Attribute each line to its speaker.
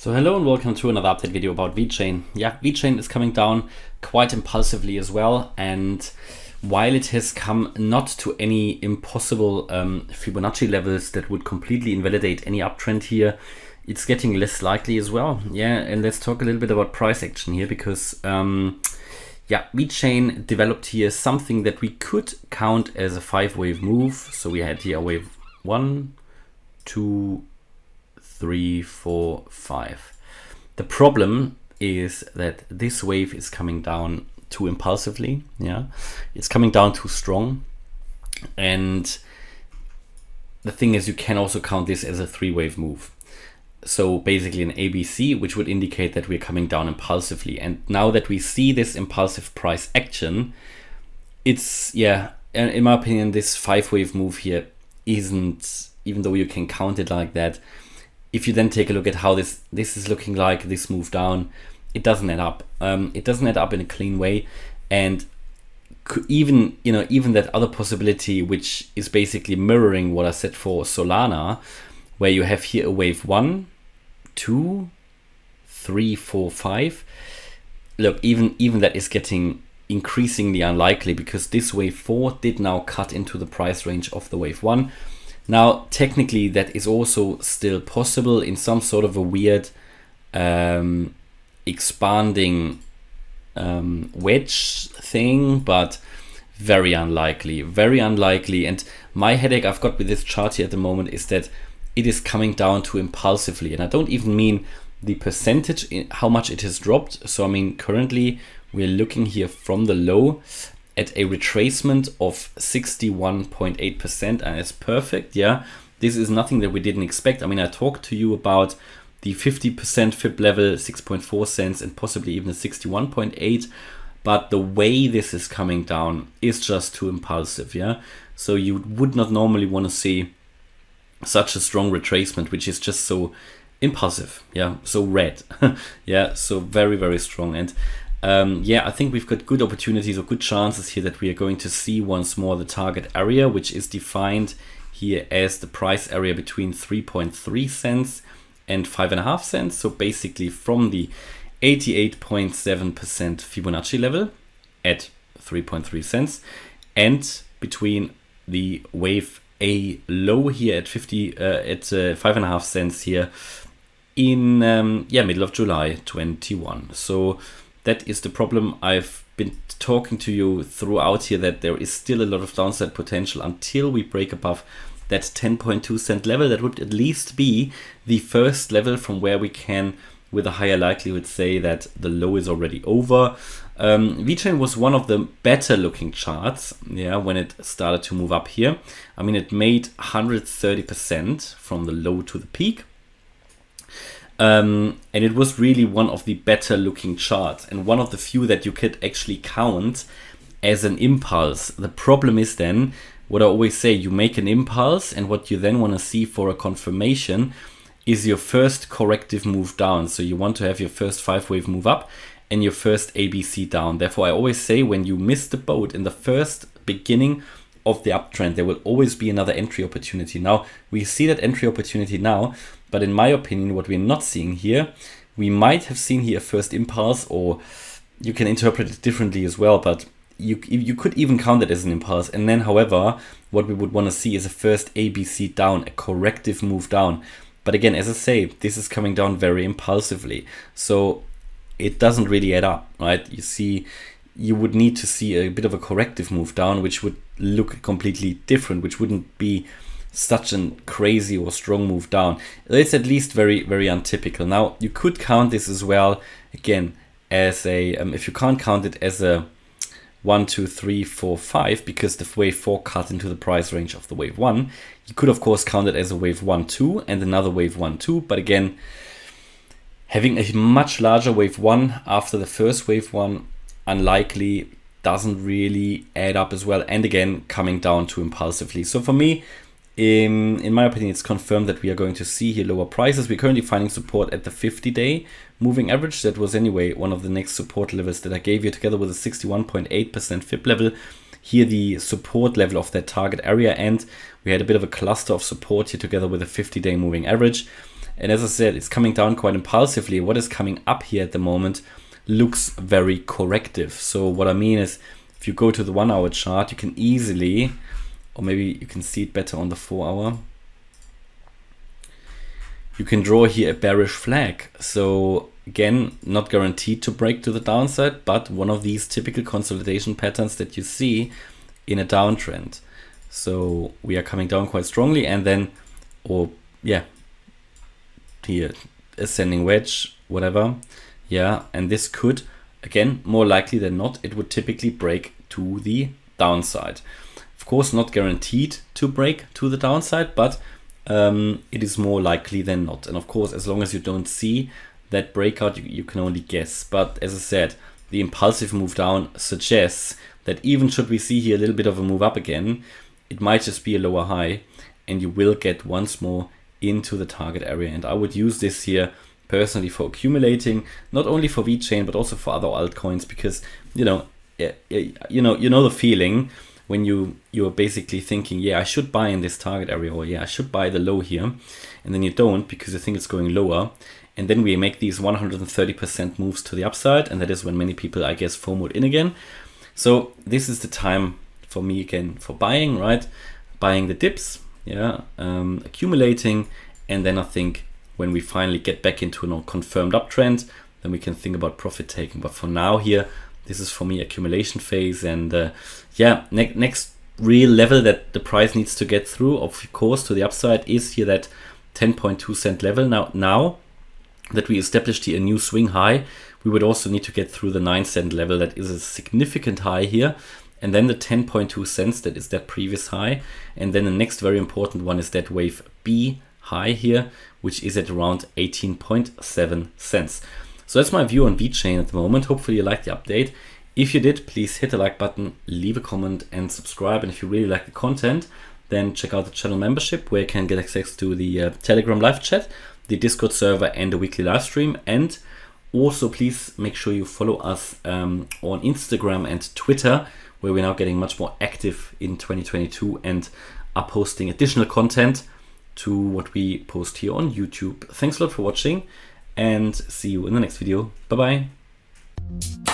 Speaker 1: So hello and welcome to another update video about VeChain. Yeah, VeChain is coming down quite impulsively as well, and while it has come not to any impossible Fibonacci levels that would completely invalidate any uptrend here, it's getting less likely as well. Yeah, and let's talk a little bit about price action here, because yeah, VeChain developed here something that we could count as a 5-wave move. So we had here a wave 1, 2, 3, 4, 5. The problem is that this wave is coming down too impulsively. Yeah, it's coming down too strong. And the thing is, you can also count this as a 3-wave move. So basically an ABC, which would indicate that we're coming down impulsively. And now that we see this impulsive price action, it's, yeah, in my opinion, this 5-wave move here isn't, even though you can count it like that, if you then take a look at how this is looking like, this move down, it doesn't add up. It doesn't add up in a clean way. And even that other possibility, which is basically mirroring what I said for Solana, where you have here a wave 1, 2, 3, 4, 5. Look, even that is getting increasingly unlikely, because this wave 4 did now cut into the price range of the wave 1. Now, technically, that is also still possible in some sort of a weird expanding wedge thing, but very unlikely, very unlikely. And my headache I've got with this chart here at the moment is that it is coming down too impulsively. And I don't even mean the percentage, in how much it has dropped. So, I mean, currently we're looking here from the low at a retracement of 61.8%, and it's perfect. Yeah, this is nothing that we didn't expect. I mean, I talked to you about the 50% Fib level, 6.4 cents, and possibly even a 61.8, but the way this is coming down is just too impulsive. Yeah, so you would not normally want to see such a strong retracement, which is just so impulsive. Yeah, so red. Yeah, so very, very strong. And yeah, I think we've got good opportunities or good chances here that we are going to see once more the target area, which is defined here as the price area between 3.3 cents and 5.5 cents. So basically from the 88.7% Fibonacci level at 3.3 cents and between the wave A low here at 5.5 cents here in yeah, middle of July 21. So that is the problem. I've been talking to you throughout here that there is still a lot of downside potential until we break above that 10.2 cent level. That would at least be the first level from where we can, with a higher likelihood, say that the low is already over. VeChain was one of the better looking charts, yeah, when it started to move up here. I mean, it made 130% from the low to the peak. And it was really one of the better looking charts, and one of the few that you could actually count as an impulse. The problem is then, what I always say, you make an impulse, and what you then want to see for a confirmation is your first corrective move down. So you want to have your first 5-wave move up and your first ABC down. Therefore, I always say, when you miss the boat in the first beginning of the uptrend, there will always be another entry opportunity. Now, we see that entry opportunity now, but in my opinion, what we're not seeing here, we might have seen here a first impulse, or you can interpret it differently as well, but you could even count it as an impulse. And then, however, what we would want to see is a first ABC down, a corrective move down. But again, as I say, this is coming down very impulsively. So it doesn't really add up, right? You see, you would need to see a bit of a corrective move down, which would look completely different, which wouldn't be such a crazy or strong move down. It's at least very, very untypical. Now, you could count this as well, again, as a, if you can't count it as a 1, 2, 3, 4, 5, because the wave 4 cut into the price range of the wave 1, you could of course count it as a wave 1, 2 and another wave 1, 2. But again, having a much larger wave 1 after the first wave 1, unlikely, doesn't really add up as well. And again, coming down too impulsively. So for me, in my opinion, it's confirmed that we are going to see here lower prices. We're currently finding support at the 50-day moving average. That was anyway one of the next support levels that I gave you, together with a 61.8% Fib level. Here the support level of that target area, and we had a bit of a cluster of support here together with a 50-day moving average. And as I said, it's coming down quite impulsively. What is coming up here at the moment looks very corrective. So what I mean is, if you go to the 1 hour chart, you can easily, or maybe you can see it better on the 4 hour, you can draw here a bearish flag. So again, not guaranteed to break to the downside, but one of these typical consolidation patterns that you see in a downtrend. So we are coming down quite strongly, and then, or yeah, here, ascending wedge, whatever. Yeah, and this could, again, more likely than not, it would typically break to the downside. Of course, not guaranteed to break to the downside, but it is more likely than not. And of course, as long as you don't see that breakout, you can only guess. But as I said, the impulsive move down suggests that even should we see here a little bit of a move up again, it might just be a lower high, and you will get once more into the target area. And I would use this here personally for accumulating, not only for VeChain but also for other altcoins, because you know the feeling when you're basically thinking, yeah, I should buy in this target area, or yeah, I should buy the low here, and then you don't because you think it's going lower. And then we make these 130% moves to the upside, and that is when many people, I guess, FOMO'd in again. So this is the time for me again for buying, right? Buying the dips, yeah, accumulating, and then I think when we finally get back into a confirmed uptrend, then we can think about profit taking. But for now here, this is for me accumulation phase, and yeah, next real level that the price needs to get through, of course, to the upside is here that 10.2 cent level. Now that we established here a new swing high, we would also need to get through the 9 cent level. That is a significant high here. And then the 10.2 cents, that is that previous high. And then the next very important one is that wave B high here, which is at around 18.7 cents. So that's my view on VeChain at the moment. Hopefully you liked the update. If you did, please hit the like button, leave a comment and subscribe. And if you really like the content, then check out the channel membership, where you can get access to the Telegram live chat, the Discord server, and the weekly live stream. And also please make sure you follow us on Instagram and Twitter, where we're now getting much more active in 2022 and are posting additional content to what we post here on YouTube. Thanks a lot for watching, and see you in the next video. Bye bye.